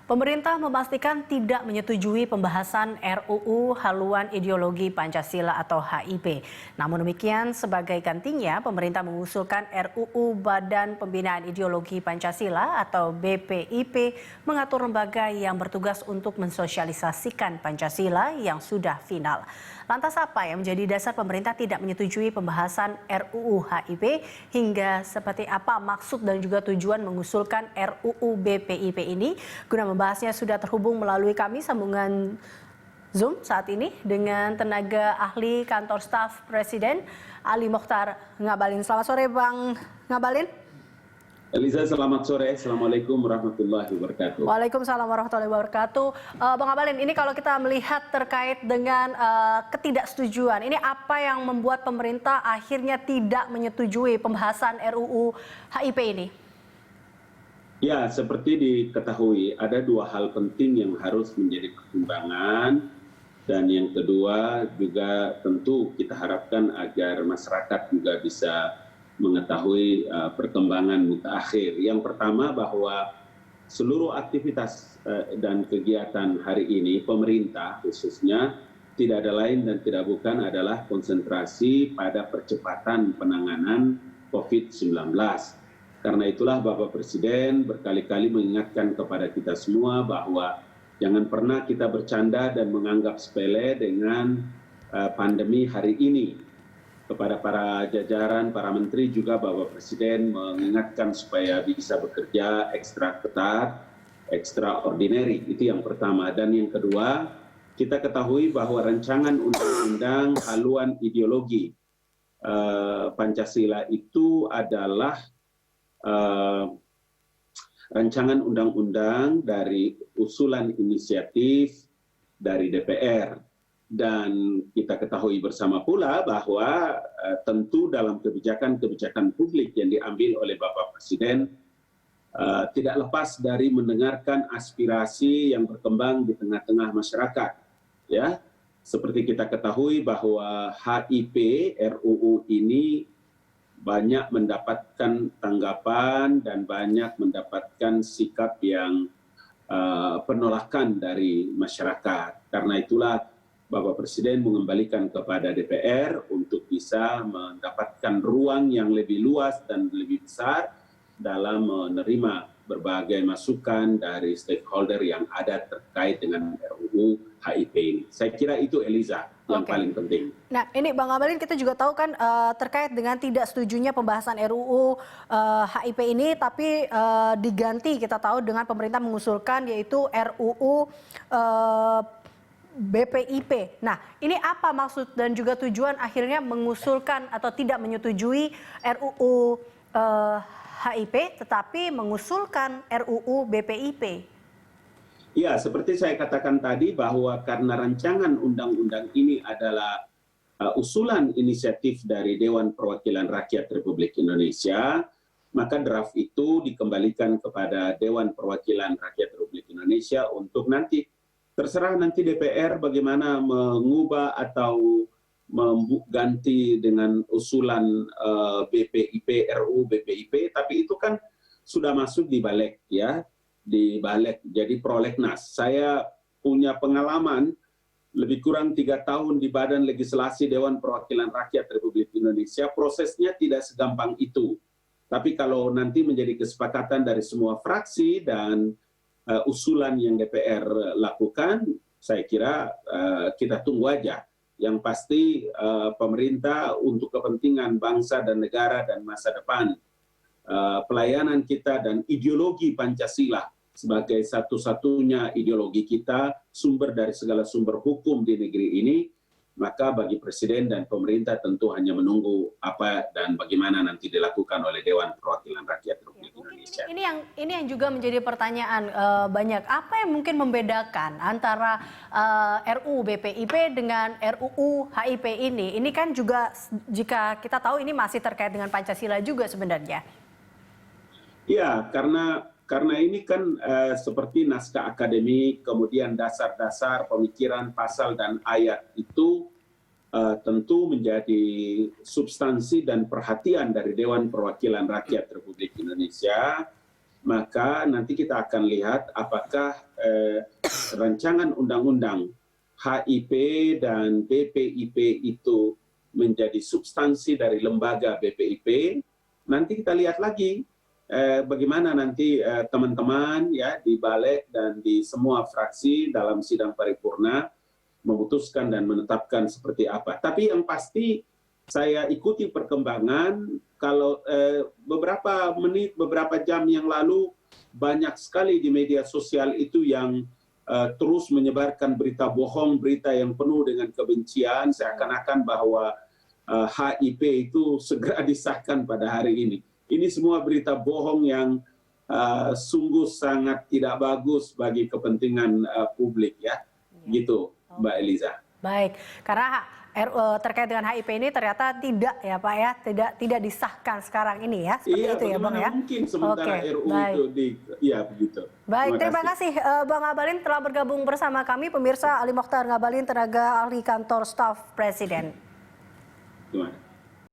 Pemerintah memastikan tidak menyetujui pembahasan RUU Haluan Ideologi Pancasila atau HIP. Namun demikian, sebagai gantinya, pemerintah mengusulkan RUU Badan Pembinaan Ideologi Pancasila atau BPIP mengatur lembaga yang bertugas untuk mensosialisasikan Pancasila yang sudah final. Lantas apa yang menjadi dasar pemerintah tidak menyetujui pembahasan RUU HIP hingga seperti apa maksud dan juga tujuan mengusulkan RUU BPIP ini? Guna membahasnya sudah terhubung melalui kami sambungan Zoom saat ini dengan tenaga ahli kantor staf Presiden Ali Mokhtar Ngabalin. Selamat sore Bang Ngabalin. Eliza, selamat sore. Assalamualaikum warahmatullahi wabarakatuh. Waalaikumsalam warahmatullahi wabarakatuh. Bang Ngabalin, ini kalau kita melihat terkait dengan ketidaksetujuan, ini apa yang membuat pemerintah akhirnya tidak menyetujui pembahasan RUU HIP ini? Ya, seperti diketahui, ada dua hal penting yang harus menjadi pertimbangan. Dan yang kedua juga tentu kita harapkan agar masyarakat juga bisa mengetahui perkembangan mutakhir. Yang pertama bahwa seluruh aktivitas dan kegiatan hari ini pemerintah khususnya tidak ada lain dan tidak bukan adalah konsentrasi pada percepatan penanganan COVID-19. Karena itulah Bapak Presiden berkali-kali mengingatkan kepada kita semua bahwa jangan pernah kita bercanda dan menganggap sepele dengan pandemi hari ini. Kepada para jajaran, para menteri juga Bapak Presiden mengingatkan supaya bisa bekerja ekstra ketat, extraordinary. Itu yang pertama. Dan yang kedua, kita ketahui bahwa rancangan undang-undang haluan ideologi Pancasila itu adalah rancangan undang-undang dari usulan inisiatif dari DPR. Dan kita ketahui bersama pula bahwa tentu dalam kebijakan-kebijakan publik yang diambil oleh Bapak Presiden tidak lepas dari mendengarkan aspirasi yang berkembang di tengah-tengah masyarakat. Ya, seperti kita ketahui bahwa HIP RUU ini banyak mendapatkan tanggapan dan banyak mendapatkan sikap yang penolakan dari masyarakat. Karena itulah Bapak Presiden mengembalikan kepada DPR untuk bisa mendapatkan ruang yang lebih luas dan lebih besar dalam menerima berbagai masukan dari stakeholder yang ada terkait dengan RUU HIP ini. Saya kira itu Eliza yang paling penting. Nah ini Bang Ngabalin, kita juga tahu kan terkait dengan tidak setujunya pembahasan RUU HIP ini, tapi diganti kita tahu dengan pemerintah mengusulkan yaitu RUU BPIP. Nah, ini apa maksud dan juga tujuan akhirnya mengusulkan atau tidak menyetujui RUU HIP, tetapi mengusulkan RUU BPIP? Ya, seperti saya katakan tadi bahwa karena rancangan undang-undang ini adalah usulan inisiatif dari Dewan Perwakilan Rakyat Republik Indonesia, maka draft itu dikembalikan kepada Dewan Perwakilan Rakyat Republik Indonesia untuk nanti terserah nanti DPR bagaimana mengubah atau mengganti dengan usulan BPIP, RUU BPIP, tapi itu kan sudah masuk di balik ya, di balik jadi prolegnas. Saya punya pengalaman lebih kurang 3 tahun di Badan Legislasi Dewan Perwakilan Rakyat Republik Indonesia, prosesnya tidak segampang itu. Tapi kalau nanti menjadi kesepakatan dari semua fraksi dan usulan yang DPR lakukan, saya kira kita tunggu aja. Yang pasti pemerintah untuk kepentingan bangsa dan negara dan masa depan, pelayanan kita dan ideologi Pancasila sebagai satu-satunya ideologi kita, sumber dari segala sumber hukum di negeri ini, maka bagi Presiden dan pemerintah tentu hanya menunggu apa dan bagaimana nanti dilakukan oleh Dewan Perwakilan Rakyat Republik Indonesia. Ini yang juga menjadi pertanyaan banyak. Apa yang mungkin membedakan antara RUU BPIP dengan RUU HIP ini? Ini kan juga jika kita tahu ini masih terkait dengan Pancasila juga sebenarnya. Ya, karena ini kan seperti naskah akademik, kemudian dasar-dasar pemikiran pasal dan ayat itu tentu menjadi substansi dan perhatian dari Dewan Perwakilan Rakyat Republik Indonesia. Maka nanti kita akan lihat apakah rancangan undang-undang HIP dan BPIP itu menjadi substansi dari lembaga BPIP, nanti kita lihat lagi bagaimana nanti teman-teman ya di Balik dan di semua fraksi dalam sidang paripurna memutuskan dan menetapkan seperti apa. Tapi yang pasti saya ikuti perkembangan. Kalau beberapa menit, beberapa jam yang lalu banyak sekali di media sosial itu yang terus menyebarkan berita bohong, berita yang penuh dengan kebencian, seakan-akan bahwa HIP itu segera disahkan pada hari ini. Ini semua berita bohong yang sungguh sangat tidak bagus bagi kepentingan publik ya, gitu Mbak Eliza. Baik, karena terkait dengan HIP ini ternyata tidak ya Pak ya, tidak disahkan sekarang ini ya, seperti itu ya Bang ya. Mungkin sementara RUU baik. itu ya begitu. Baik, terima kasih Bang Ngabalin telah bergabung bersama kami. Pemirsa, Ali Mokhtar Ngabalin, tenaga ahli kantor staf Presiden. Terima kasih.